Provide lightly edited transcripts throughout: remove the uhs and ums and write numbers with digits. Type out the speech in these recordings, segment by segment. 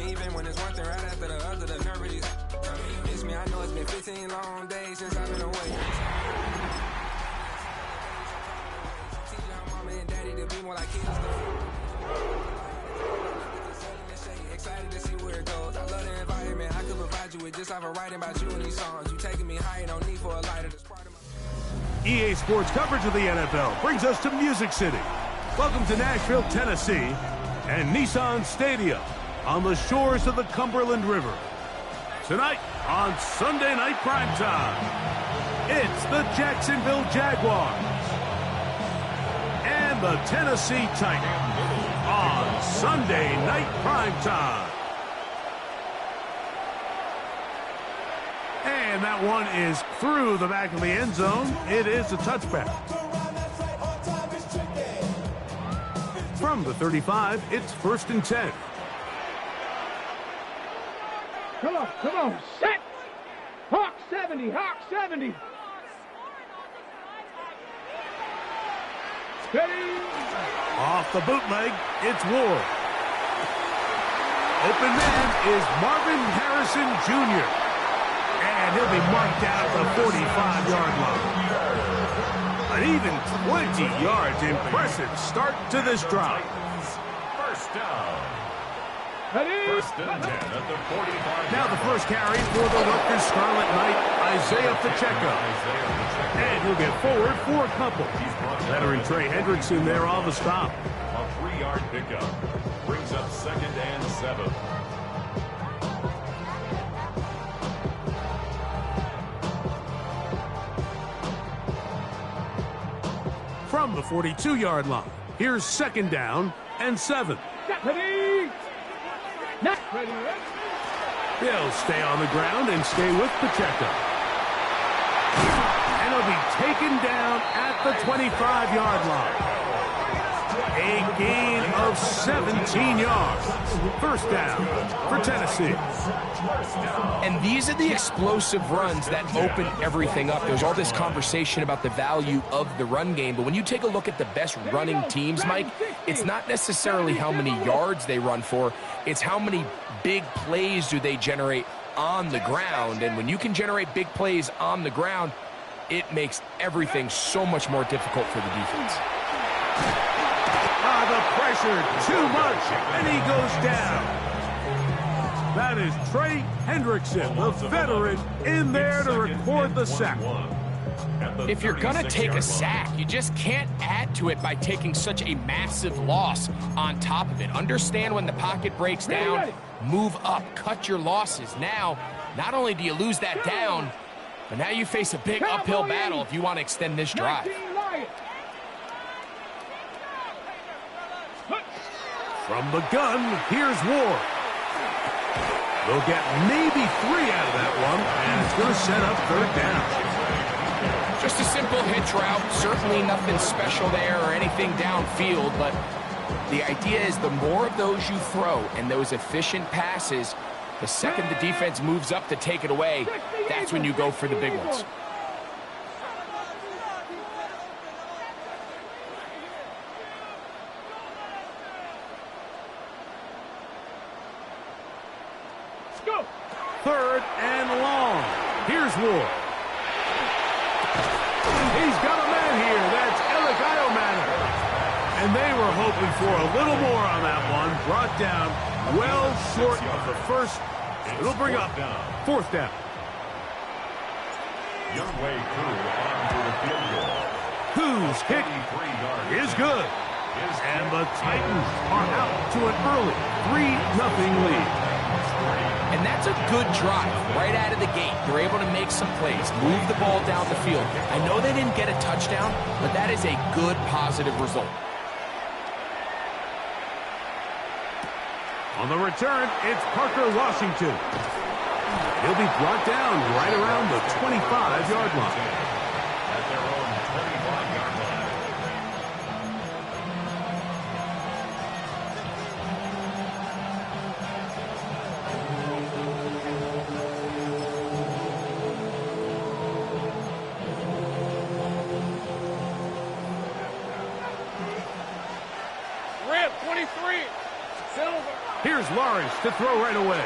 me even when it's one thing right after the other, the nerve is. Miss me, I know it's been 15 long days since I've been away. Teach your mama and daddy to be more like kids. Excited to see where it goes. I love the environment. I could provide you with just off of writing about you and these songs. You taking me higher, no need for a lighter. That's part of my EA Sports coverage of the NFL brings us to Music City. Welcome to Nashville, Tennessee, and Nissan Stadium on the shores of the Cumberland River. Tonight on Sunday Night Primetime, it's the Jacksonville Jaguars and the Tennessee Titans on Sunday Night Primetime. And that one is through the back of the end zone. It is a touchback. From the 35, it's 1st and 10. Come on, set! Hawk 70, Hawk 70! Steady! Off the bootleg, it's Ward. Open man is Marvin Harrison Jr. And he'll be marked down at the 45-yard line. An even 20 yards. Impressive start to this drive. First down. Ready? First and 10 at the 45. Now the first carry for the Rutgers Scarlet Knight, Isaiah Pacheco. And he'll get forward for a couple. Veteran Trey Hendrickson there on the stop. A 3-yard pickup. Brings up 2nd and 7. From the 42-yard line, here's 2nd down and 7. Ready? Not ready. He'll stay on the ground and stay with Pacheco. And he'll be taken down at the 25-yard line. A gain of 17 yards. First down for Tennessee. And these are the explosive runs that open everything up. There's all this conversation about the value of the run game, but when you take a look at the best running teams, Mike, it's not necessarily how many yards they run for, it's how many big plays do they generate on the ground. And when you can generate big plays on the ground, it makes everything so much more difficult for the defense. The pressure, too much, and he goes down. That is Trey Hendrickson, the veteran, in there to record the sack. If you're going to take a sack, you just can't add to it by taking such a massive loss on top of it. Understand when the pocket breaks down, move up, cut your losses. Now, not only do you lose that down, but now you face a big uphill battle if you want to extend this drive. From the gun, here's Ward. They'll get maybe 3 out of that one, and it's going to set up 3rd down. Just a simple hitch route, certainly nothing special there or anything downfield, but the idea is the more of those you throw and those efficient passes, the second the defense moves up to take it away, that's when you go for the big ones. Go! 3rd and long. Here's Ward. He's got a man here. That's Alec Iomanner. And they were hoping for a little more on that one. Brought down well short of the first. It'll bring up 4th down. Younghoe Koo onto the field goal. Koo's kick is good. And the Titans are out to an early 3-0 lead. And that's a good drive right out of the gate. They're able to make some plays, move the ball down the field. I know they didn't get a touchdown, but that is a good, positive result. On the return, it's Parker Washington. He'll be brought down right around the 25-yard line. At their own 25-yard line. Rip, 23. Here's Lawrence to throw right away.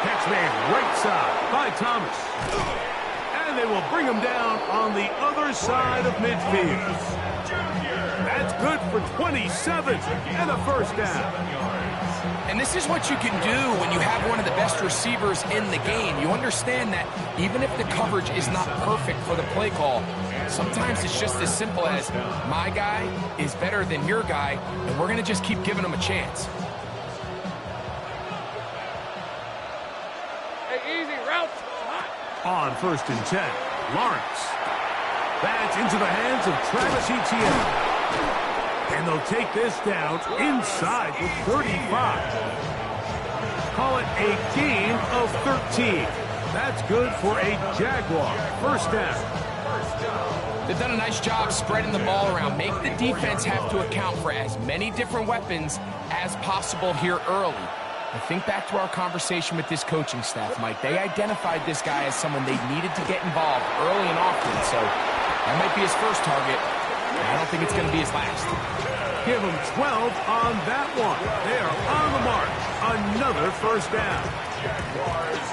Catch man right side by Thomas. And they will bring him down on the other side of midfield. That's good for 27 and a first down. And this is what you can do when you have one of the best receivers in the game. You understand that even if the coverage is not perfect for the play call, sometimes it's just as simple as my guy is better than your guy, and we're going to just keep giving him a chance. Hey, easy, route. On 1st and 10, Lawrence. That's into the hands of Travis Etienne. And they'll take this down inside the 35. Call it a gain of 13. That's good for a Jaguar first down. They've done a nice job spreading the ball around. Make the defense have to account for as many different weapons as possible here early. I think back to our conversation with this coaching staff, Mike. They identified this guy as someone they needed to get involved early and often, so that might be his first target. I don't think it's going to be his last. Give him 12 on that one. They are on the march. Another first down.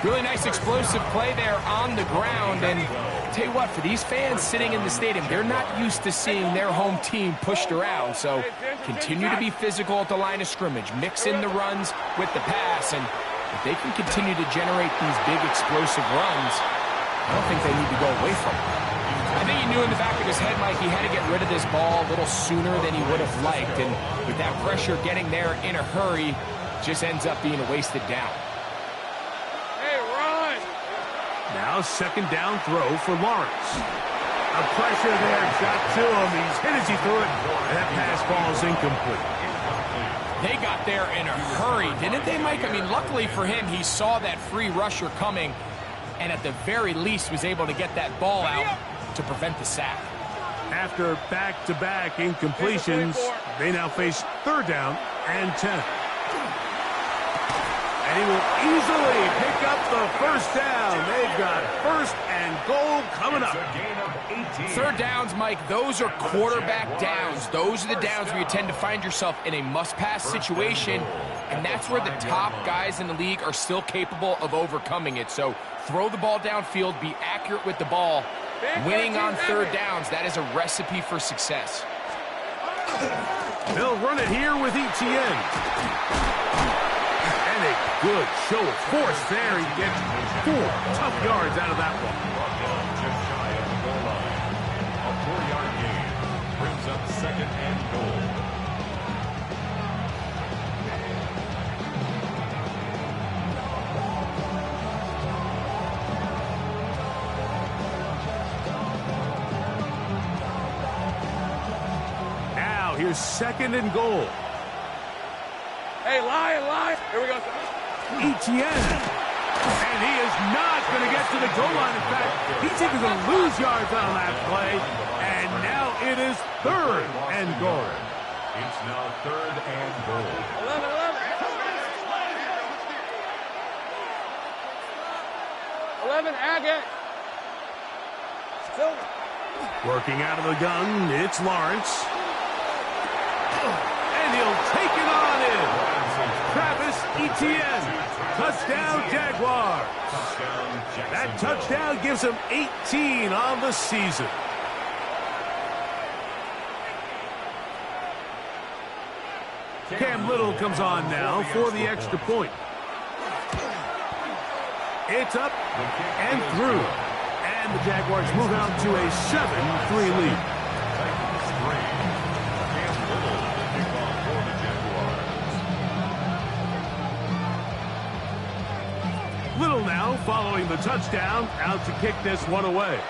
Really nice explosive play there on the ground. And I'll tell you what, for these fans sitting in the stadium, they're not used to seeing their home team pushed around. So continue to be physical at the line of scrimmage. Mix in the runs with the pass. And if they can continue to generate these big explosive runs, I don't think they need to go away from it. I think he knew in the back of his head, Mike, he had to get rid of this ball a little sooner than he would have liked. And with that pressure getting there in a hurry, just ends up being a wasted down. Hey, run! Now 2nd down throw for Lawrence. A pressure there, got to him. He's hit as he threw it. And that pass ball's incomplete. They got there in a hurry, didn't they, Mike? I mean, luckily for him, he saw that free rusher coming and at the very least was able to get that ball out to prevent the sack. After back-to-back incompletions, they now face 3rd down and 10. And he will easily pick up the first down. They've got 1st and goal coming up. 3rd downs, Mike, those are quarterback downs. Those are the downs where you tend to find yourself in a must-pass situation, and that's where the top guys in the league are still capable of overcoming it. So throw the ball downfield, be accurate with the ball. Winning on 3rd downs, that is a recipe for success. They'll run it here with Etienne. And a good show of force there. He gets 4 tough yards out of that one. Just shy of the goal line. A 4-yard gain brings up 2nd and goal. Here's 2nd and goal. Hey, line. Here we go. Etienne. And he is not going to get to the goal line. In fact, he's even going to lose yards on that play. And now it is 3rd and goal. It's now 3rd and goal. 11, Agate. Still. Working out of the gun, it's Lawrence. And he'll take it on in. Travis Etienne. Touchdown, Jaguars. That touchdown gives him 18 on the season. Cam Little comes on now for the extra point. It's up and through. And the Jaguars move out to a 7-3 lead. Little now following the touchdown, out to kick this one away.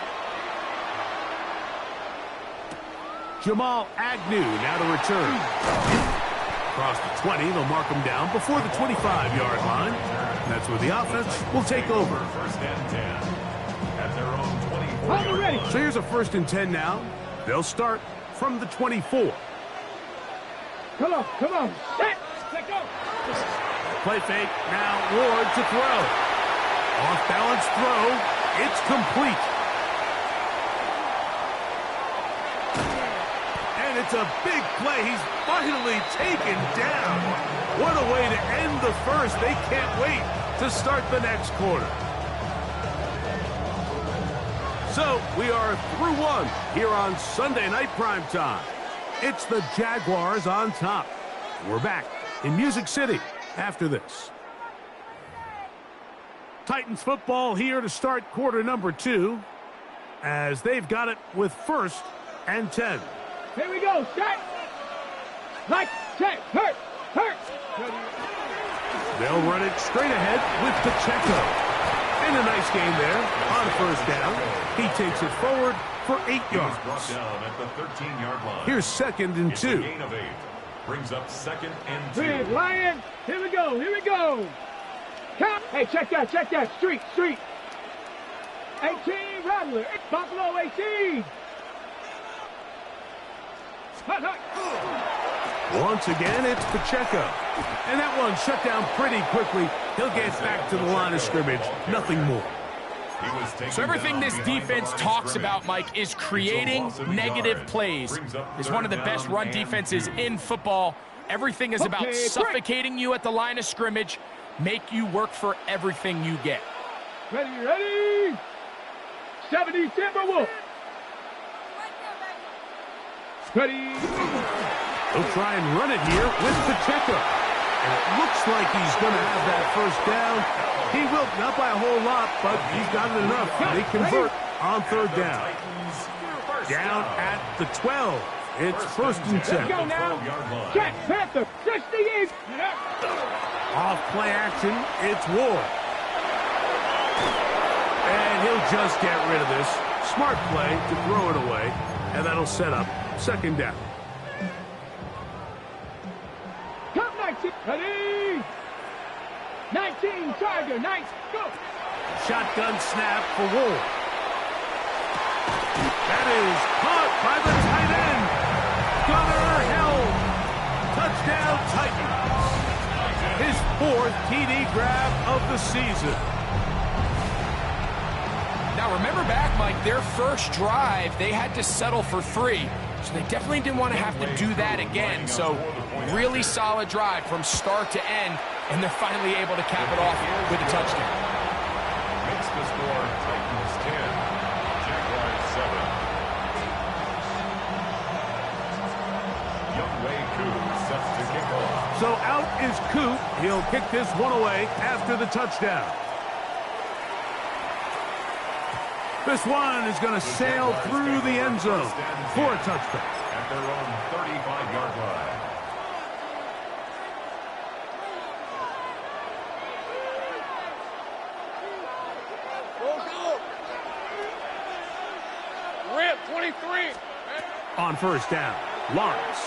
Jamal Agnew now to return. Across the 20, they'll mark him down before the 25-yard line. That's where the offense will take over. 1st and 10 at their own 24. Ready. So here's a 1st and 10 now. They'll start from the 24. Come on. Set, go. Play fake, now Ward to throw. Off-balance throw, it's complete. And it's It's a big play. He's finally taken down. What a way to end the first. They can't wait to start the next quarter. So we are through one here on Sunday Night Primetime. It's the Jaguars on top. We're back in Music City after this. Titans football here to start quarter number 2 as they've got it with 1st and 10. Here we go, set. Like, check, hurt. They'll run it straight ahead with Pacheco. And a nice gain there on 1st down. He takes it forward for 8 yards. Brought down at the 13-yard line. Here's 2nd and 2. Gain of 8. Brings up 2nd and 2. Red Lion, here we go. Count. Hey, check that. Street. 18, Rattler. Buffalo 18. Hut. Once again, it's Pacheco. And that one shut down pretty quickly. He'll get back to the line of scrimmage. Nothing more. So everything this defense talks about, Mike, is creating negative plays. It's one of the best run defenses in football. Everything is about suffocating you at the line of scrimmage, make you work for everything you get. Ready. 70 Timberwolf. Ready. He'll try and run it here with Pacheco. And it looks like he's going to have that 1st down. He will, not by a whole lot, but he's got it enough. They convert on 3rd down. Down at the 12. It's 1st and 10. Let's go now. Check, Panther, 68. Off play action, it's Ward. And he'll just get rid of this. Smart play to throw it away. And that'll set up 2nd down. Come 19. Ready. 19, Tiger, nice, go. Shotgun snap for Ward. That is caught by the tight end. Gunnar held. Touchdown Titans. His 4th TD grab of the season. Now remember back, Mike, their first drive, they had to settle for 3. So they definitely didn't want to have to do that again. So really solid drive from start to end. And they're finally able to cap it off with a touchdown. Makes the score Titans 10, Jaguars 7. Younghoe Koo set to kick off. So out is Koo. He'll kick this one away after the touchdown. This one is going to sail through the end zone for a touchdown. At their own 35-yard line. Rip, 23. On 1st down, Lawrence.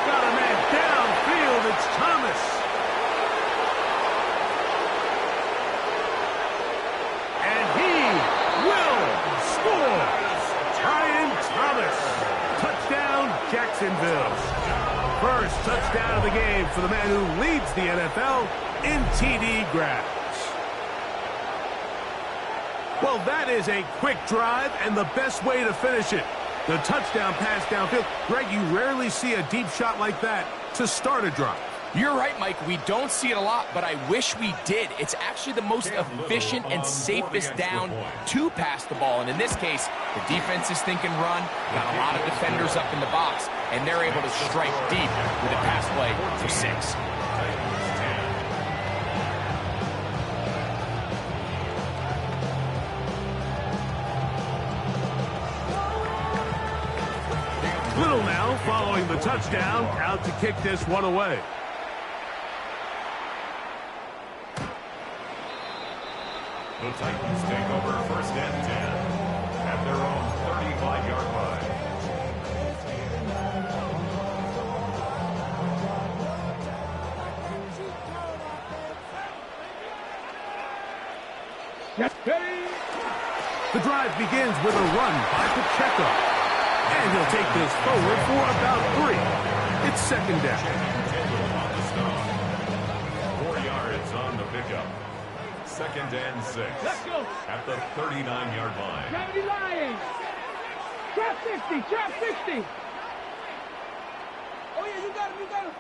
Got a man downfield, it's Thomas. And he will score. Brian Thomas. Touchdown, Jacksonville. First touchdown of the game for the man who leads the NFL in TD grabs. Well, that is a quick drive and the best way to finish it. The touchdown pass downfield. Greg, you rarely see a deep shot like that to start a drive. You're right, Mike. We don't see it a lot, but I wish we did. It's actually the most efficient and safest down to pass the ball. And in this case, the defense is thinking run, got a lot of defenders up in the box, and they're able to strike deep with a pass play for 6. Little now following the touchdown, out to kick this one away. The Titans take over 1st and 10 at their own 35-yard line. The drive begins with a run by Pacheco. And he'll take this forward for about 3. It's 2nd down. 4 yards on the pickup. 2nd and 6. Let's go. At the 39-yard line. 70 Lions. Trap 60, trap 60. Oh, yeah, you got him, you got him.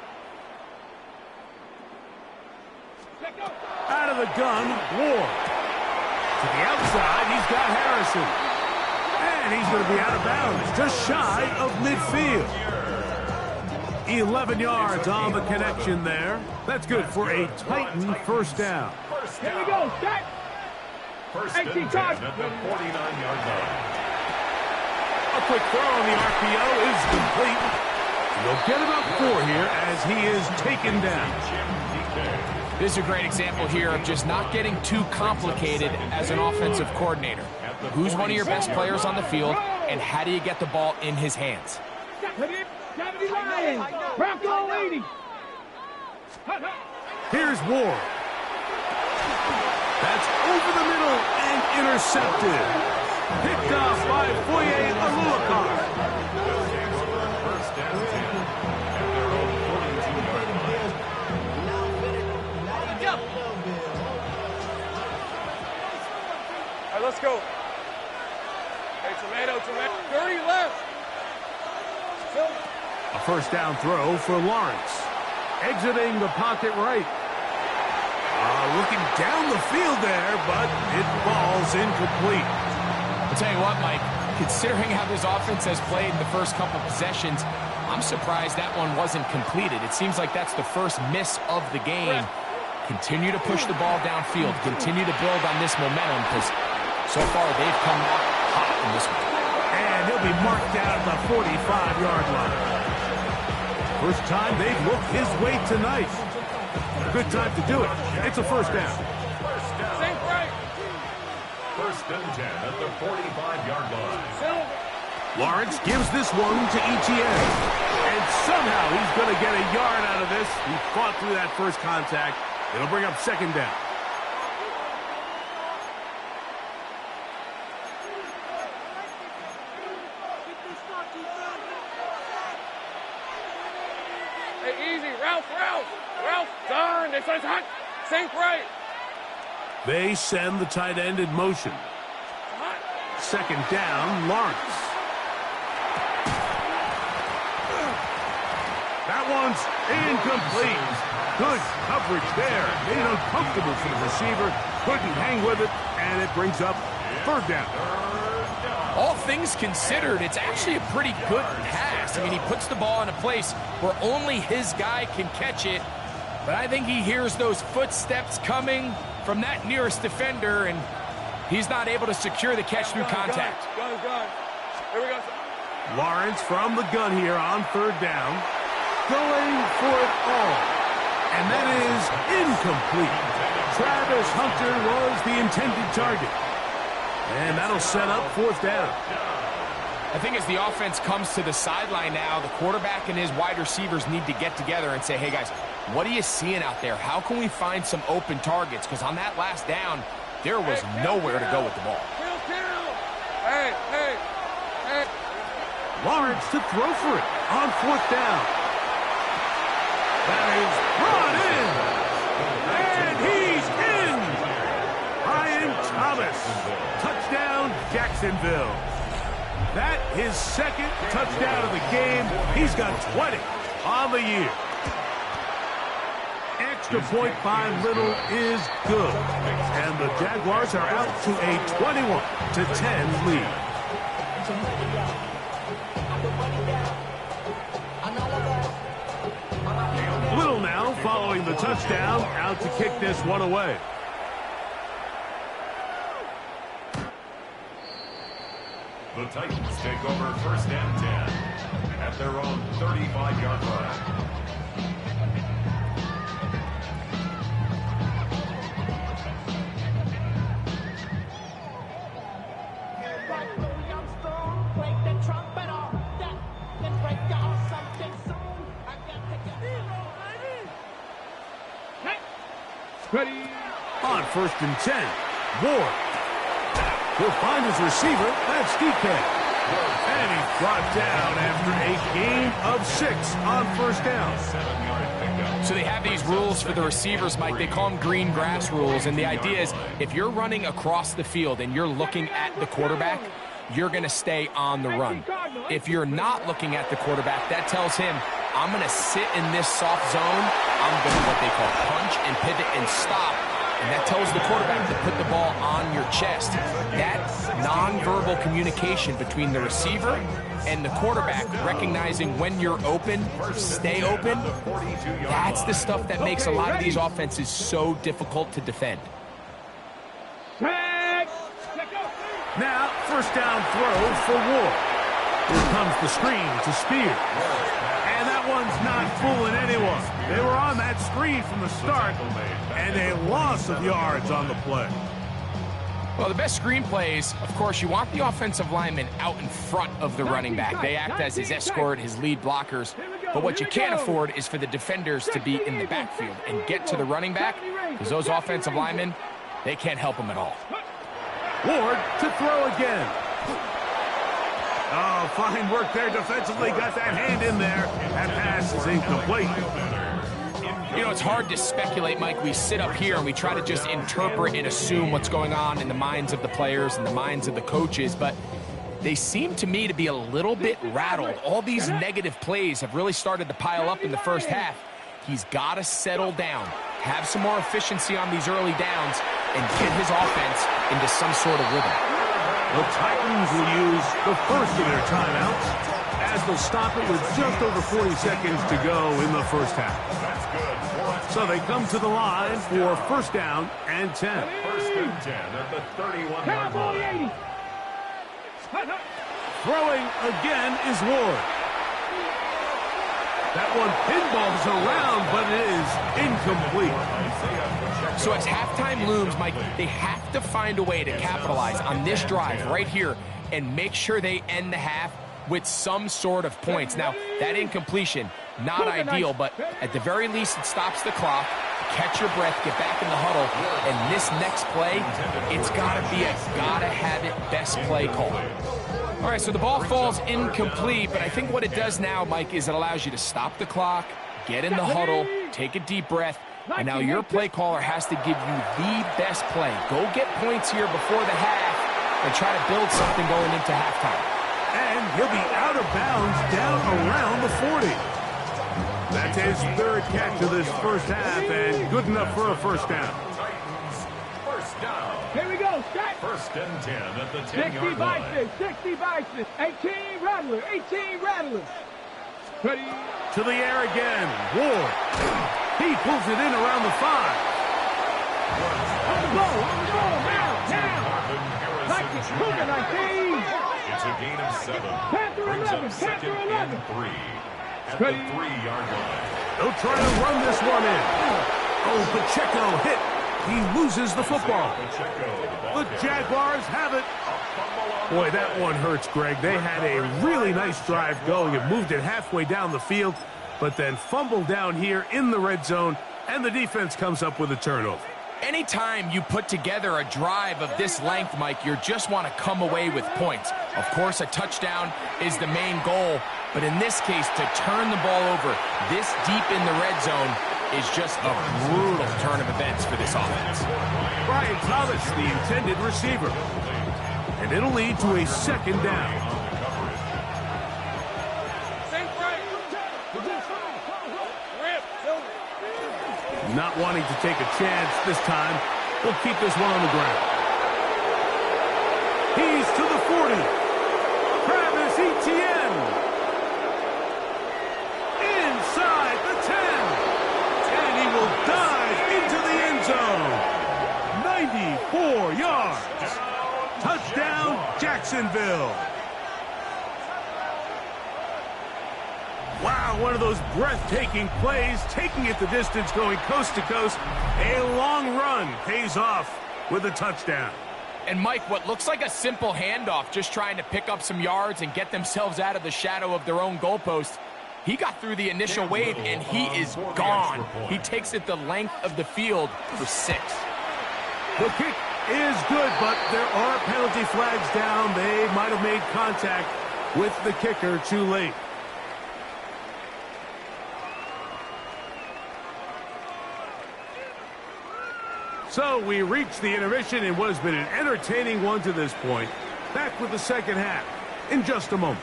Check out. Out of the gun, Ward. To the outside, he's got Harrison. And he's going to be out of bounds, just shy of midfield. 11 yards on the connection there. That's good for a Titan first down. Here we go, set. First and 10 at the 49-yard line. A quick throw on the RPO is complete. He'll get about 4 here as he is taken down. This is a great example here of just not getting too complicated as an offensive coordinator. Who's one of your best players on the field, and how do you get the ball in his hands? Deputy Lions, Bronco 80. Here's Ward. That's over the middle and intercepted. Picked off by Foye Aluakar. First and 10 at their own 42-yard line. All right, let's go. Hey, tomato. 30 left. A first down throw for Lawrence. Exiting the pocket right. Looking down the field there, but it falls incomplete. I'll tell you what, Mike, considering how this offense has played in the first couple possessions, I'm surprised that one wasn't completed. It seems like that's the first miss of the game. Continue to push the ball downfield. Continue to build on this momentum because so far they've come out hot in this one. And he'll be marked down at the 45-yard line. First time they've looked his way tonight. Good time to do it. It's a first down. Sink right. First and 10 at the 45-yard line. Lawrence gives this one to Etienne. And somehow he's going to get a yard out of this. He fought through that first contact. It'll bring up second down. Hey, easy. Ralph, turn. This one's hot. Sink right. They send the tight end in motion. Second down, Lawrence. That one's incomplete. Good coverage there. Made it uncomfortable for the receiver. Couldn't hang with it, and it brings up third down. All things considered, it's actually a pretty good pass. I mean, he puts the ball in a place where only his guy can catch it. But I think he hears those footsteps coming from that nearest defender, and he's not able to secure the catch through contact. Gun. Here we go. Lawrence from the gun here on third down. Going for it all. And that is incomplete. Travis Hunter was the intended target. And that'll set up fourth down. I think as the offense comes to the sideline now, the quarterback and his wide receivers need to get together and say, hey, guys, what are you seeing out there? How can we find some open targets? Because on that last down, there was nowhere to go with the ball. Hey. Lawrence to throw for it on fourth down. That is brought in. And he's in. Ryan Thomas. Touchdown, Jacksonville. That his second touchdown of the game. He's got 20 on the year. Extra point by Little is good. And the Jaguars are out to a 21-10 lead. Little now following the touchdown, out to kick this one away. The Titans take over first and 10 at their own 35-yard line. Ready. On first and 10, Ward. He'll find his receiver. That's DK. And he's brought down after a gain of 6 on first down. 7-yard pickup. So they have these rules for the receivers, Mike. They call them green grass rules. And the idea is if you're running across the field and you're looking at the quarterback, you're going to stay on the run. If you're not looking at the quarterback, that tells him, I'm going to sit in this soft zone. I'm going to what they call punch and pivot and stop. And that tells the quarterback to put the ball on your chest. That nonverbal communication between the receiver and the quarterback, recognizing when you're open, stay open, that's the stuff that makes a lot of these offenses so difficult to defend. Now, first down throw for Ward. Here comes the screen to Spears. And that one's not fooling anyone. They were on that screen from the start, and a loss of yards on the play. Well, the best screen plays, of course, you want the offensive lineman out in front of the running back. They act as his escort, his lead blockers. But what you can't afford is for the defenders to be in the backfield and get to the running back, because those offensive linemen, they can't help him at all. Ward to throw again. Oh, fine work there defensively. Got that hand in there. That pass is incomplete. You know, it's hard to speculate, Mike. We sit up here and we try to just interpret and assume what's going on in the minds of the players and the minds of the coaches, but they seem to me to be a little bit rattled. All these negative plays have really started to pile up in the first half. He's got to settle down, have some more efficiency on these early downs, and get his offense into some sort of rhythm. The Titans will use the first of their timeouts as they'll stop it with just over 40 seconds to go in the first half. So they come to the line for first down and 10. First and 10 at the 31-yard line. Throwing again is Ward. That one pinballs around, but it is incomplete. So as halftime looms, Mike, they have to find a way to capitalize on this drive right here and make sure they end the half with some sort of points. Now, that incompletion, not ideal, but at the very least, it stops the clock. Catch your breath, get back in the huddle, and this next play, it's got to be a gotta-have-it best play call. All right, so the ball falls incomplete, but I think what it does now, Mike, is it allows you to stop the clock, get in the huddle, take a deep breath, and now your play caller has to give you the best play. Go get points here before the half and try to build something going into halftime. And he'll be out of bounds down around the 40. That's his third catch of this first half, and good enough for a first down. First down. Here we go, set. First and 10 at the 60 10-yard line. Bison, 60 Bison, 18 Rattler, 18 Rattler. Ready? To the air again, Ward. He pulls it in around the 5. On the ball, now. Like it's moving, 19. It's a gain of 7. Panther Brings 11, up second Panther 11. and 3 at the 3-yard line. They'll try to run this one in. Oh, Pacheco hit. He loses the football. The Jaguars have it. Boy, that one hurts, Greg. They had a really nice drive going and moved it halfway down the field, but then fumbled down here in the red zone, and the defense comes up with a turnover. Anytime you put together a drive of this length, Mike, you just want to come away with points. Of course, a touchdown is the main goal, but in this case, to turn the ball over this deep in the red zone is just a brutal turn of events for this offense. Brian Thomas, the intended receiver. And it'll lead to a second down. Not wanting to take a chance this time, we'll keep this one on the ground. He's to the 40. Travis Etienne. Inside the 10. And he will dive into the end zone. 94 yards. Touchdown, Jacksonville. Wow, one of those breathtaking plays, taking it the distance, going coast to coast. A long run pays off with a touchdown. And Mike, what looks like a simple handoff, just trying to pick up some yards and get themselves out of the shadow of their own goalpost. He got through the initial wave, and he is gone. He takes it the length of the field for 6. The kick is good, but there are penalty flags down. They might have made contact with the kicker too late. So we reach the intermission in what has been an entertaining one to this point. Back with the second half in just a moment.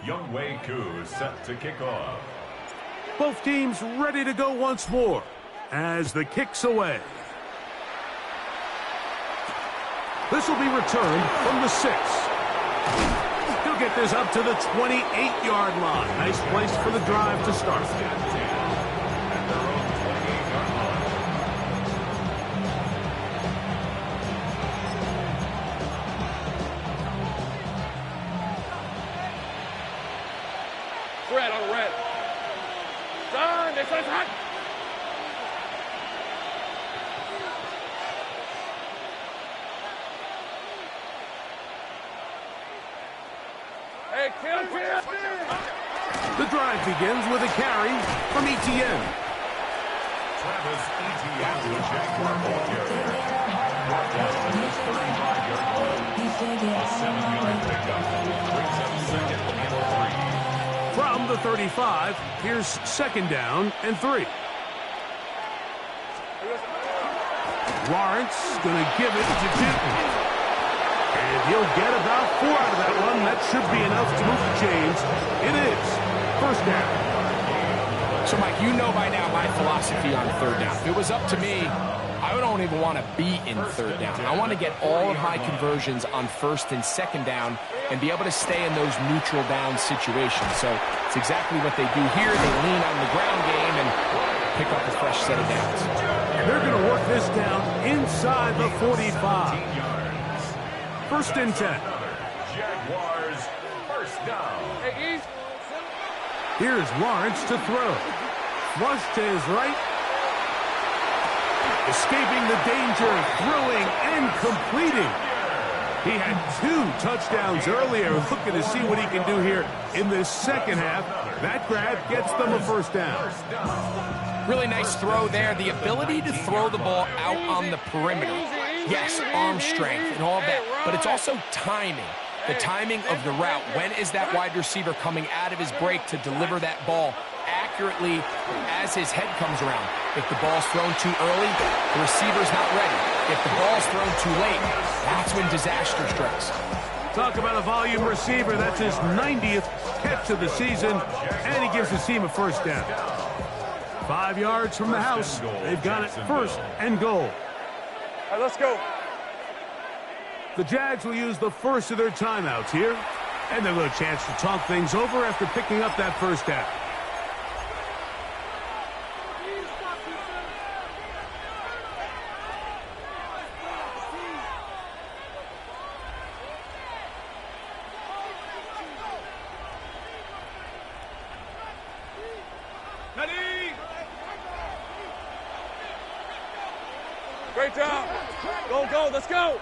Younghoe Koo set to kick off. Both teams ready to go once more as the kick's away. This will be returned from the 6. He'll get this up to the 28-yard line. Nice place for the drive to start. Red on red. Son, this is hot. Hey, kill. The drive begins with a carry from Etienne. Travis Etienne, the Jaguar ball carrier. Brought down at the 35-yard line. A 7-yard pickup brings up second and 3. From the 35, here's second down and 3. Lawrence going to give it to Denton. And he'll get about 4 out of that one. That should be enough to move the chains. It is first down. So, Mike, you know by now my philosophy on third down. If it was up to me, I don't even want to be in third down. I want to get all of my conversions on first and second down and be able to stay in those neutral down situations. So it's exactly what they do here. They lean on the ground game and pick up a fresh set of downs. And they're going to work this down inside the 45. First and 10. Jaguars first down. Hey, East. Here's Lawrence to throw. Flush to his right. Escaping the danger, throwing and completing. He had 2 touchdowns earlier. Looking to see what he can do here in this second half. That grab gets them a first down. Really nice throw there. The ability to throw the ball out on the perimeter. Yes, arm strength and all that, but it's also timing. The timing of the route. When is that wide receiver coming out of his break to deliver that ball accurately as his head comes around? If the ball's thrown too early, the receiver's not ready. If the ball's thrown too late, that's when disaster strikes. Talk about a volume receiver. That's his 90th catch of the season, and he gives his team a first down. 5 yards from the house. They've got it first and goal. All right, let's go. The Jags will use the first of their timeouts here, and they'll get a chance to talk things over after picking up that first down. Great job. Go, let's go.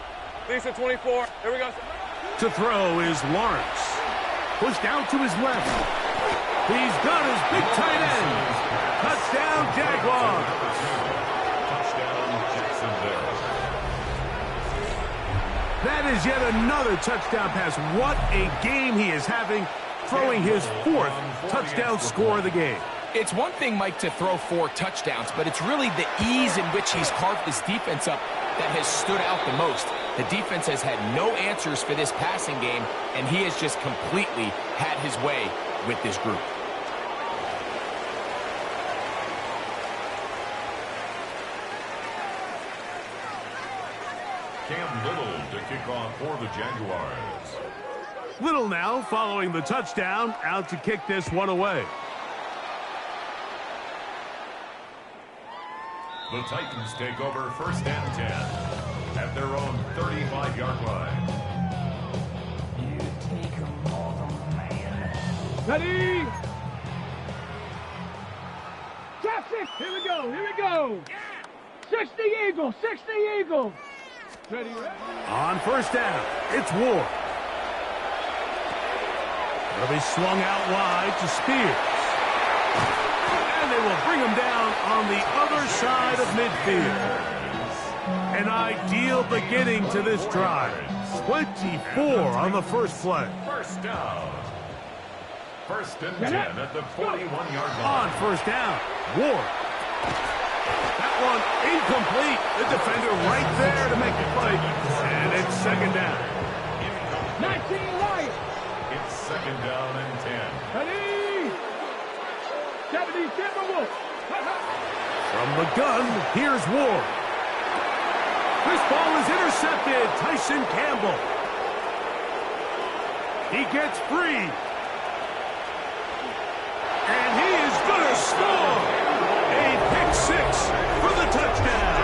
Lisa 24. Here we go. To throw is Lawrence. Pushed out to his left. He's got his big tight end. Touchdown, Jaguars. Touchdown, Jacksonville. That is yet another touchdown pass. What a game he is having, throwing his 4th touchdown score of the game. It's one thing, Mike, to throw 4 touchdowns, but it's really the ease in which he's carved this defense up that has stood out the most. The defense has had no answers for this passing game, and he has just completely had his way with this group. Cam Little to kick off for the Jaguars. Little now, following the touchdown, out to kick this one away. The Titans take over first and 10 at their own 35-yard line. Ready? Trap 6. Here we go. 60 Eagles. Ready? On first down, it's Ward. It'll be swung out wide to Spears. And they will bring him down on the other side of midfield. An ideal beginning to this drive. 24 on the first play. First down. First and 10 at the 41-yard line. On first down, Ward. That one incomplete. The defender right there to make the play. And it's second down. 19 Lions. It's second down and 10. Ready. 70 Timberwolves. From the gun, here's Ward. This ball is intercepted. Tyson Campbell. He gets free. And he is going to score. A pick six for the touchdown.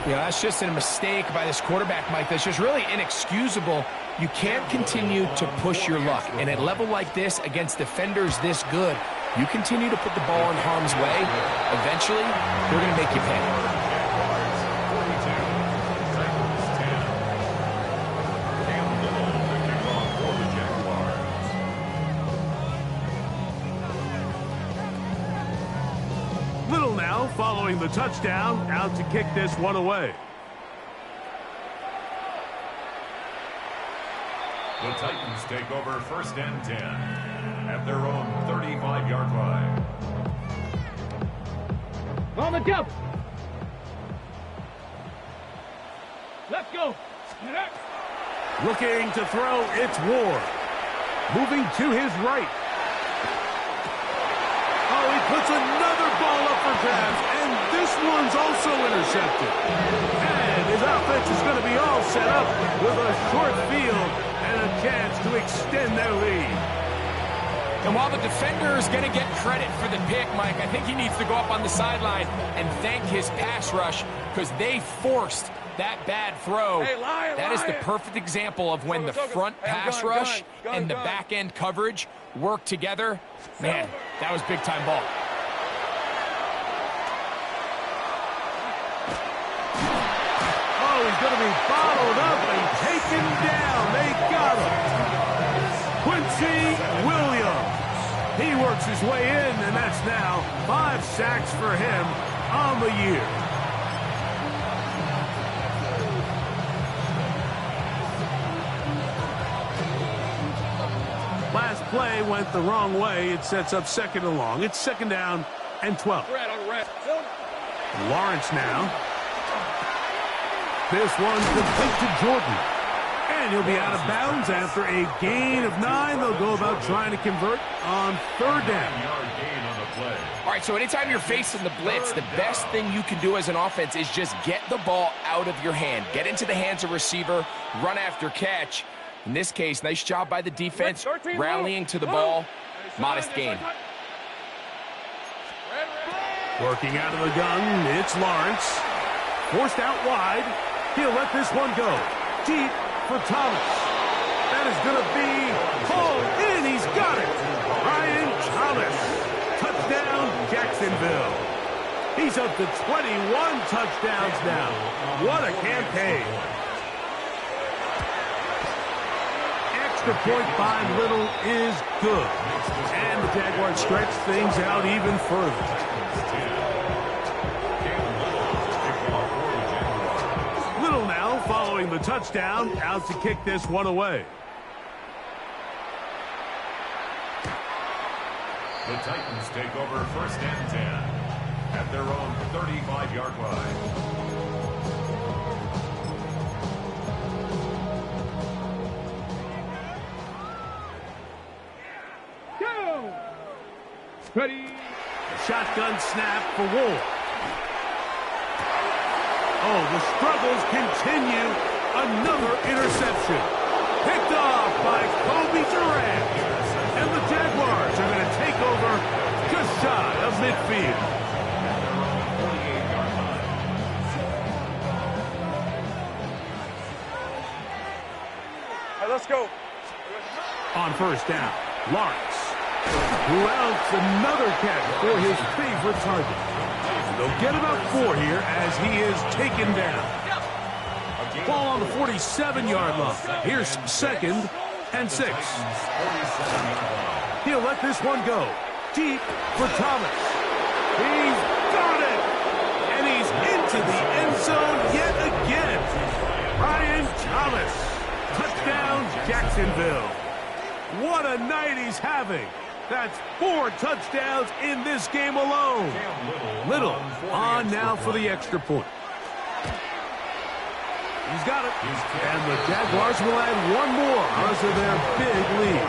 Yeah, that's just a mistake by this quarterback, Mike. That's just really inexcusable. You can't continue to push your luck. And at a level like this, against defenders this good, you continue to put the ball in harm's way, eventually, they're going to make you pay. Little now, following the touchdown, out to kick this one away. The Titans take over first and 10 at their own 35-yard line. On the double. Let's go. Looking to throw, it's Ward. Moving to his right. Oh, he puts another ball up for grabs, and this one's also intercepted. And his offense is going to be all set up with a short field and a chance to extend their lead. And while the defender is going to get credit for the pick, Mike, I think he needs to go up on the sideline and thank his pass rush because they forced that bad throw. That is the perfect example of when the front pass rush and the back end coverage work together. Man, that was big-time ball. Oh, he's going to be bottled up and taken down. They got him. Quincy Williams. He works his way in, and that's now 5 sacks for him on the year. Last play went the wrong way. It sets up second and long. It's second down and 12. Lawrence now. This one complete to Jordan. And he'll be out of bounds after a gain of 9. They'll go about trying to convert on third down. All right, so anytime you're facing the blitz, the best thing you can do as an offense is just get the ball out of your hand. Get into the hands of receiver, run after catch. In this case, nice job by the defense, rallying to the ball. Modest gain. Working out of the gun, it's Lawrence. Forced out wide. He'll let this one go. Deep for Thomas. That is going to be hauled in. He's got it. Brian Thomas. Touchdown, Jacksonville. He's up to 21 touchdowns now. What a campaign. Extra point by Little is good. And the Jaguars stretch things out even further. Little now following the touchdown, out to kick this one away. The Titans take over first and 10 at their own 35-yard line. Go! Ready. Shotgun snap for Ward. Oh, the struggles continue. Another interception. Picked off by Kobe Durant. And the Jaguars are going to take over just shy of midfield. Hey, let's go. On first down, Lawrence, who outs another catch for his favorite target. They'll get about 4 here as he is taken down. Ball on the 47-yard line. Here's second and 6. He'll let this one go. Deep for Thomas. He's got it! And he's into the end zone yet again. Brian Thomas. Touchdown, Jacksonville. What a night he's having. That's 4 touchdowns in this game alone. Little on now for the extra point. He's got it. And the Jaguars will add one more onto their big lead.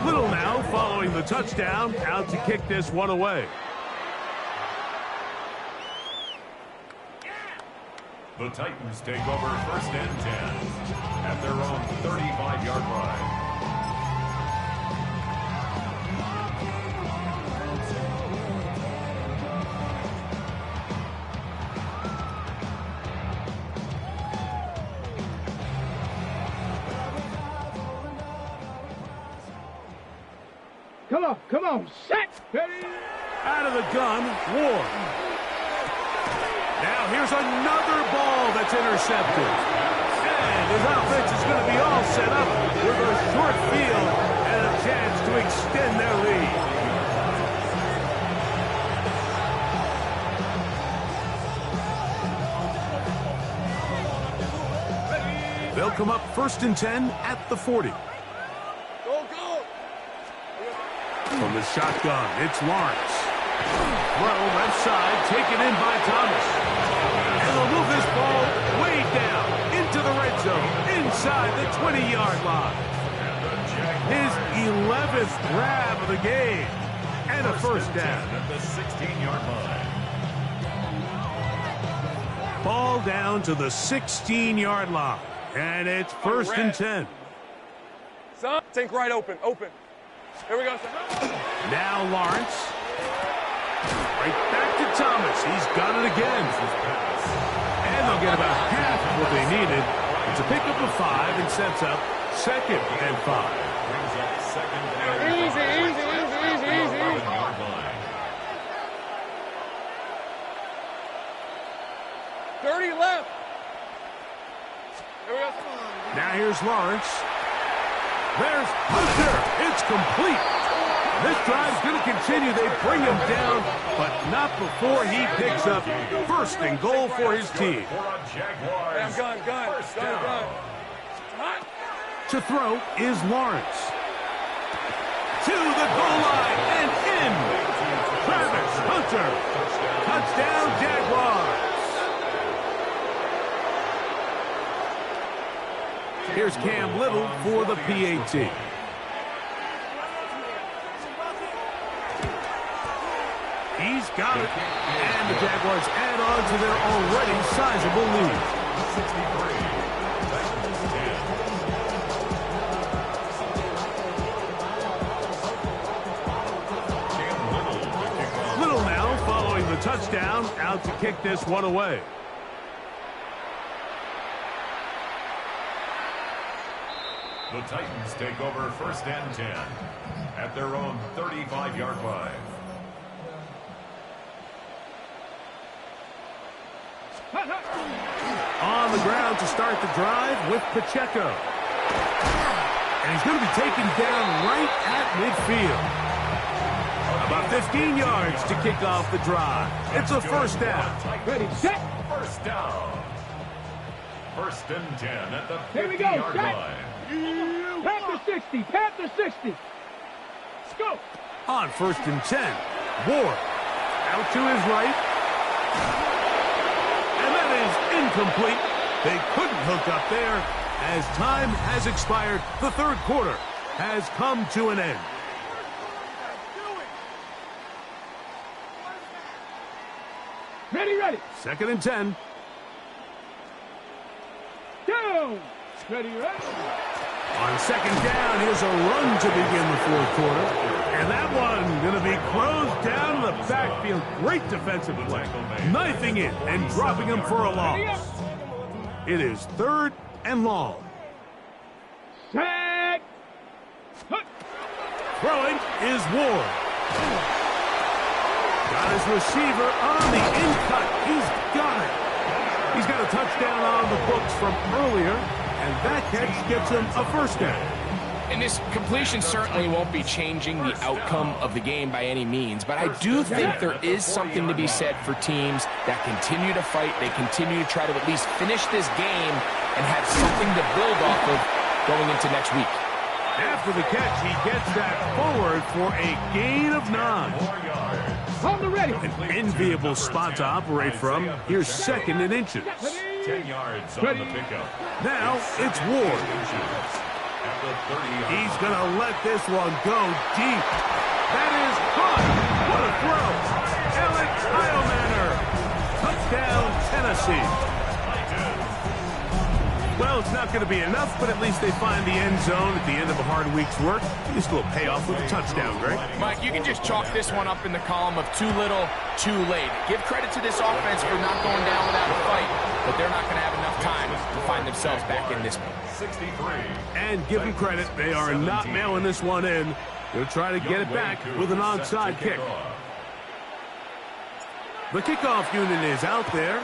Little now following the touchdown, out to kick this one away. The Titans take over 1st and 10 at their own 35-yard line. Come on, set, ready. Out of the gun, Ward. Now here's another ball that's intercepted. And his offense is going to be all set up with a short field and a chance to extend their lead. They'll come up 1st and 10 at the 40. From the shotgun, it's Lawrence. Throw left side, taken in by Thomas. And they'll move this ball way down into the red zone, inside the 20-yard line. His 11th grab of the game, and a first down. At the 16-yard line. Ball down to the 16-yard line, and it's 1st and 10. Son, think right open. Here we go, son. Now Lawrence. Right back to Thomas. He's got it again. And they'll get about half of what they needed. It's a pickup of 5 and sets up 2nd and 5. Easy. 30 left. Here we go. Now here's Lawrence. There's Hunter. It's complete. This drive's going to continue. They bring him down, but not before he picks up 1st and goal for his team. Hey, gun. To throw is Lawrence. To the goal line and in. Travis Hunter. Touchdown, Jaguars. Here's Cam Little for the PAT. He's got it. And the Jaguars add on to their already sizable lead. 63. Little now following the touchdown, out to kick this one away. The Titans take over 1st and 10 at their own 35-yard line. On the ground to start the drive with Pacheco. And he's going to be taken down right at midfield. About 15 yards to kick off the drive. It's a first down. Ready, set. First down. 1st and 10 at the 50-yard Here we go, set. line. Panther 60, Panther 60. Let's go. On 1st and 10, Ward out to his right. And that is incomplete. They couldn't hook up there as time has expired. The 3rd quarter has come to an end. Ready. 2nd and 10. Down. Ready. On 2nd down, here's a run to begin the 4th quarter. And that one going to be closed down in the backfield. Great defensive play. Knifing it and dropping him for a loss. It is 3rd and long. Set. Throwing is Ward. Got his receiver on the in-cut. He's got it. He's got a touchdown on the books from earlier, and that catch gets him a first down. And this completion certainly won't be changing the outcome of the game by any means, but I do think there is something to be said for teams that continue to fight, they continue to try to at least finish this game and have something to build off of going into next week. After the catch, he gets that forward for a gain of 9. On the ready. An enviable spot to operate from. Here's second and inches. 10 yards on the pickup. Now it's Ward. He's going to let this one go deep. That is caught. What a throw. Alex Heilmanner. Touchdown, Tennessee. Well, it's not going to be enough, but at least they find the end zone at the end of a hard week's work. Just a little payoff with a touchdown, Greg. Mike, you can just chalk this one up in the column of too little, too late. Give credit to this offense for not going down without a fight, but they're not going to have enough time to find themselves back in this one. 63. And give them credit, they are not mailing this one in. They'll try to get it back with an onside kick. The kickoff unit is out there,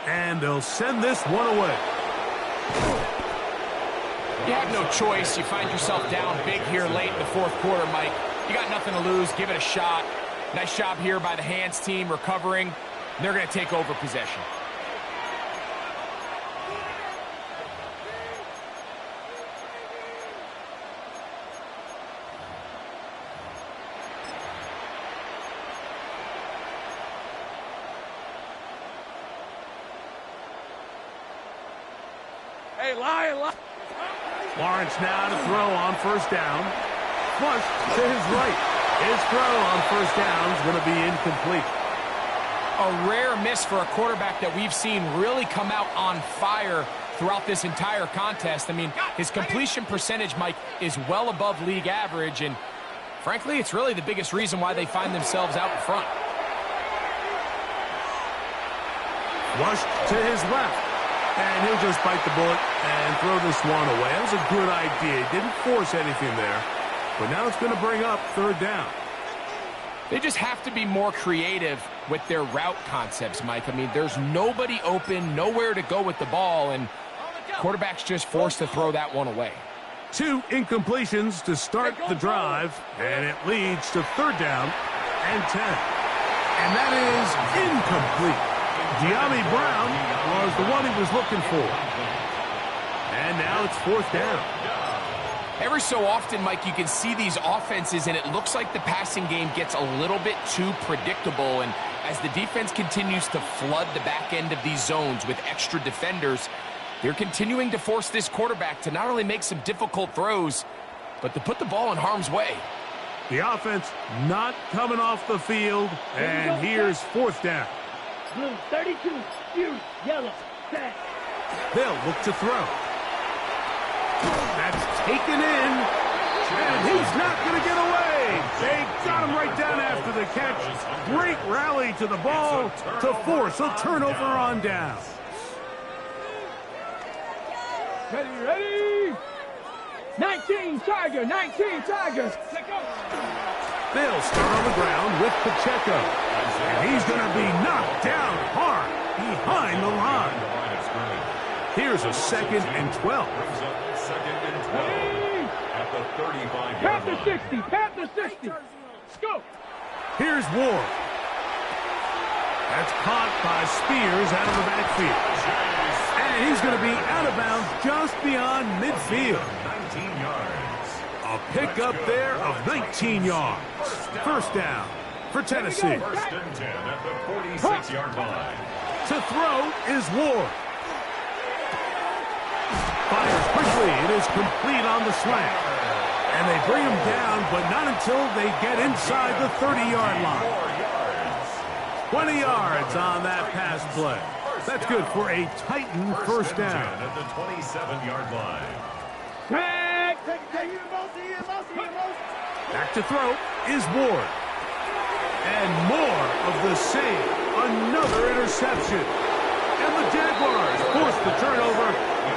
and they'll send this one away. You have no choice. You find yourself down big here late in the fourth quarter, Mike. You got nothing to lose. Give it a shot. Nice job here by the hands team recovering. They're going to take over possession. Hey, Lion. Lawrence now to throw on first down. Flush to his right. His throw on first down is going to be incomplete. A rare miss for a quarterback that we've seen really come out on fire throughout this entire contest. I mean, his completion percentage, Mike, is well above league average, and frankly, it's really the biggest reason why they find themselves out in front. Flushed to his left. And he'll just bite the bullet and throw this one away. That was a good idea. He didn't force anything there. But now it's going to bring up third down. They just have to be more creative with their route concepts, Mike. I mean, there's nobody open, nowhere to go with the ball, and quarterback's just forced to throw that one away. 2 incompletions to start the drive, and it leads to third down and 10. And that is incomplete. De'Ami Brown was the one he was looking for. And now it's fourth down. Every so often, Mike, you can see these offenses, and it looks like the passing game gets a little bit too predictable. And as the defense continues to flood the back end of these zones with extra defenders, they're continuing to force this quarterback to not only make some difficult throws, but to put the ball in harm's way. The offense not coming off the field, and here's fourth down. Blue 32, you yellow, set. They'll look to throw. That's taken in, and he's not going to get away. They got him right down after the catch. Great rally to the ball to force a turnover on down. Ready. 19 Tiger, 19 Tiger. They'll start on the ground with Pacheco. And he's going to be knocked down hard behind the line. Here's a 2nd and 12. Second and 12 at the 35-yard Panther line. 60, Panther 60. Scope. Here's Ward. That's caught by Spears out of the backfield. And he's going to be out of bounds just beyond midfield. 19 yards. A pickup there of 19 yards. First down for Tennessee. First and 10 at the 46-yard line. To throw is Ward. Fires quickly. It is complete on the slant. And they bring him down, but not until they get inside the 30-yard line. 20 yards on that pass play. That's good for a Titan first down. At the 27-yard line. Back to throw is Ward. And more of the same. Another interception. And the Jaguars force the turnover.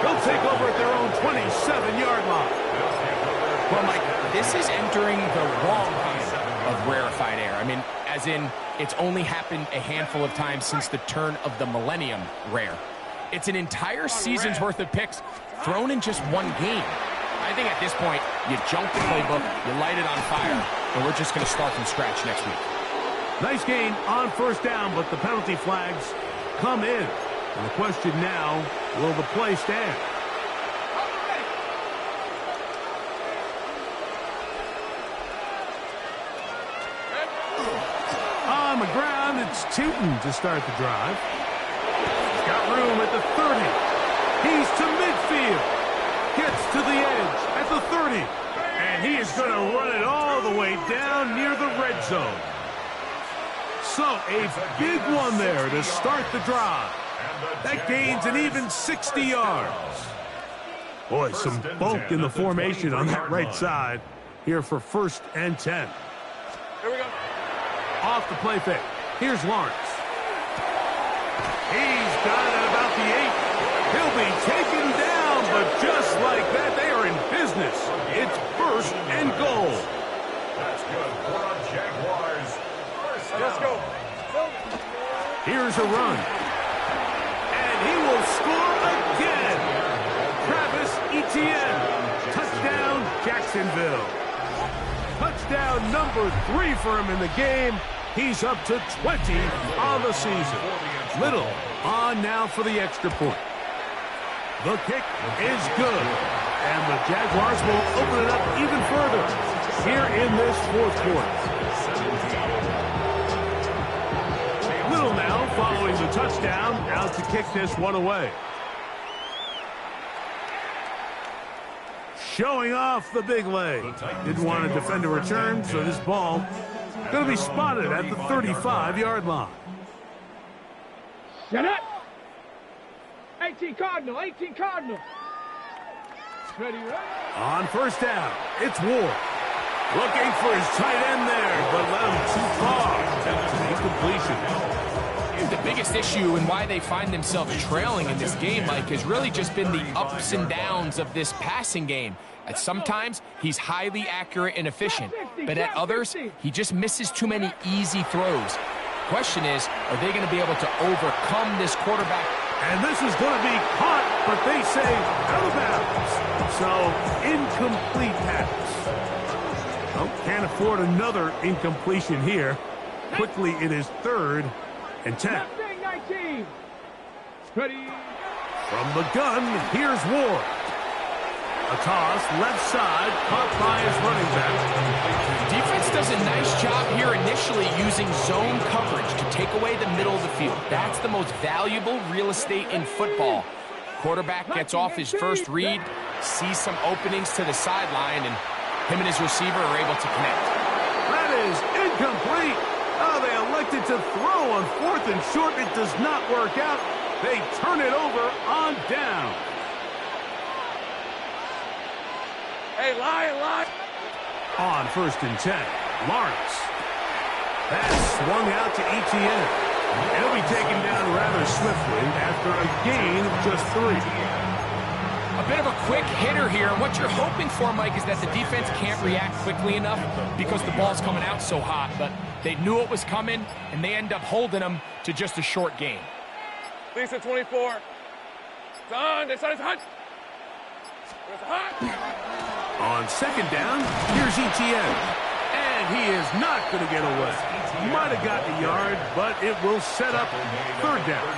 They'll take over at their own 27-yard line. Well, Mike, this is entering the wrong kind of rarefied air. I mean, as in, it's only happened a handful of times since the turn of the millennium rare. It's an entire season's worth of picks thrown in just one game. I think at this point, you junk the playbook, you light it on fire, and we're just going to start from scratch next week. Nice gain on first down, but the penalty flags come in. And the question now, will the play stand? On the ground, it's Tootin to start the drive. He's got room at the 30. He's to midfield. Gets to the edge at the 30. And he is going to run it all the way down near the red zone. So, a big one there to start the drive. That gains an even 60 yards. Boy, some bulk in the formation on that right side here for 1st and 10. Here we go. Off the play fake. Here's Lawrence. He's got it at about the 8. He'll be taken down, but just like that, they are in business. It's 1st and goal. That's good for the Jaguars. Let's go. Here's a run. And he will score again. Travis Etienne. Touchdown, Jacksonville. Touchdown number 3 for him in the game. He's up to 20 on the season. Little on now for the extra point. The kick is good. And the Jaguars will open it up even further here in this 4th quarter. Little now following the touchdown, out to kick this one away. Showing off the big leg. Didn't want to defend a return, so this ball going to be spotted at the 35-yard line. Shut up. 18 Cardinal, 18 Cardinal. Ready, right? On first down, it's Ward. Looking for his tight end there, but led him too far. That's an incompletion. The biggest issue and why they find themselves trailing in this game, Mike, has really just been the ups and downs of this passing game. At sometimes, he's highly accurate and efficient, but at others, he just misses too many easy throws. Question is, are they going to be able to overcome this quarterback? And this is going to be caught, but they say out of bounds. So, incomplete pass. Oh, can't afford another incompletion here. Quickly, it is 3rd and 10. 19. Ready. From the gun, here's Ward. A toss, left side, caught by his running back. Defense does a nice job here initially using zone coverage to take away the middle of the field. That's the most valuable real estate in football. Quarterback gets off his first read, sees some openings to the sideline, and him and his receiver are able to connect. That is incomplete. Oh, they elected to throw on 4th and short. It does not work out. They turn it over on down. Hey, lie. On 1st and 10, Lawrence. Pass swung out to Etienne. And he'll be taken down rather swiftly after a gain of just 3. A bit of a quick hitter here. What you're hoping for, Mike, is that the defense can't react quickly enough because the ball's coming out so hot. But they knew it was coming, and they end up holding them to just a short gain. Lisa 24. Son, they said it's hot. It's hot. On 2nd down, here's Etienne. And he is not going to get away. Might have got the yard, but it will set up 3rd down.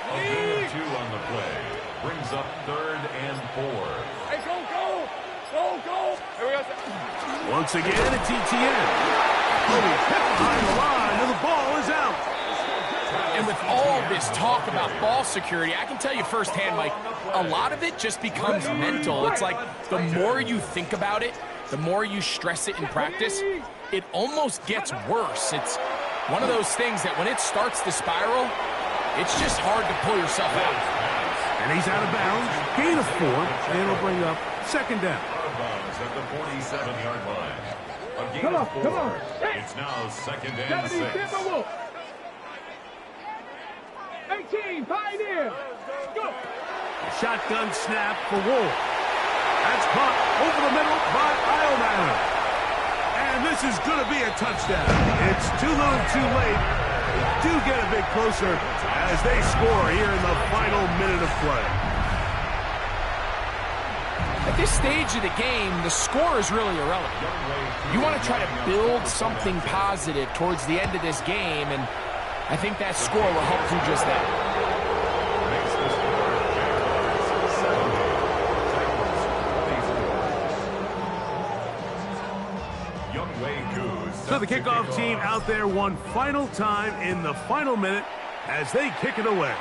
A gain of 2 on the play. Brings up 3rd and 4. Hey, go. Here we go. Once again, it's Etienne. Oh, he's hit behind the line, and the ball is out. And with all this talk about ball security, I can tell you firsthand, Mike, a lot of it just becomes mental. It's like the more you think about it, the more you stress it in practice, it almost gets worse. It's one of those things that when it starts to spiral, it's just hard to pull yourself out. And he's out of bounds, gain of 4, and it'll bring up 2nd down. Out of bounds at the 47-yard line. A gain of 4. It's now 2nd and 6. 18, Pioneer. Go. Shotgun snap for Ward. That's caught over the middle by Iomanner. And this is going to be a touchdown. It's too little too late. They do get a bit closer as they score here in the final minute of play. At this stage of the game, the score is really irrelevant. You want to try to build something positive towards the end of this game, and I think that score will help do just that. So the kickoff team out there one final time in the final minute as they kick it away.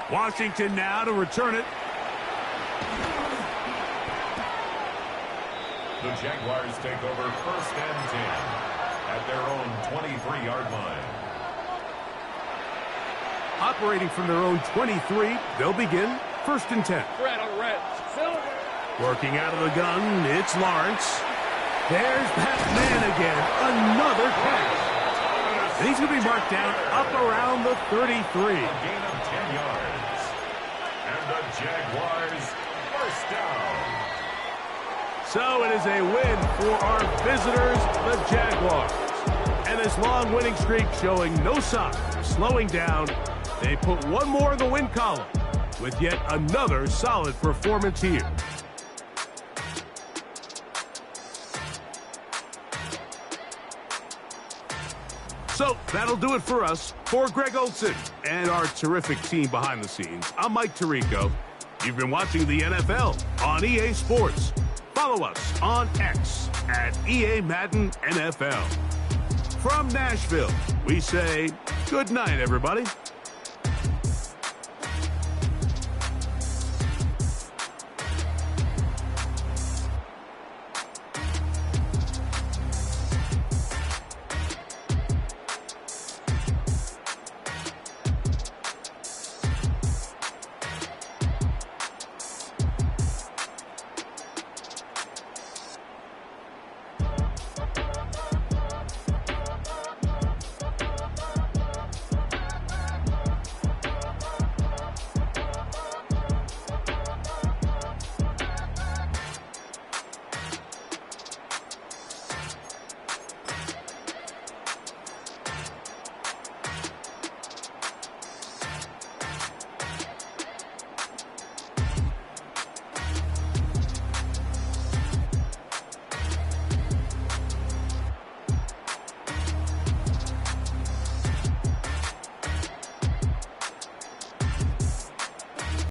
Washington now to return it. The Jaguars take over 1st and 10 at their own 23-yard line. Operating from their own 23, they'll begin 1st and 10. Red on red. Silver. Working out of the gun, it's Lawrence. There's that man again, another catch. And he's going to be marked down up around the 33. A gain of 10 yards. And the Jaguars first down. So it is a win for our visitors, the Jaguars. And this long winning streak showing no sign of slowing down. They put one more in the win column with yet another solid performance here. So that'll do it for us. For Greg Olsen and our terrific team behind the scenes, I'm Mike Tirico. You've been watching the NFL on EA Sports. Follow us on X at EA Madden NFL. From Nashville, we say good night, everybody.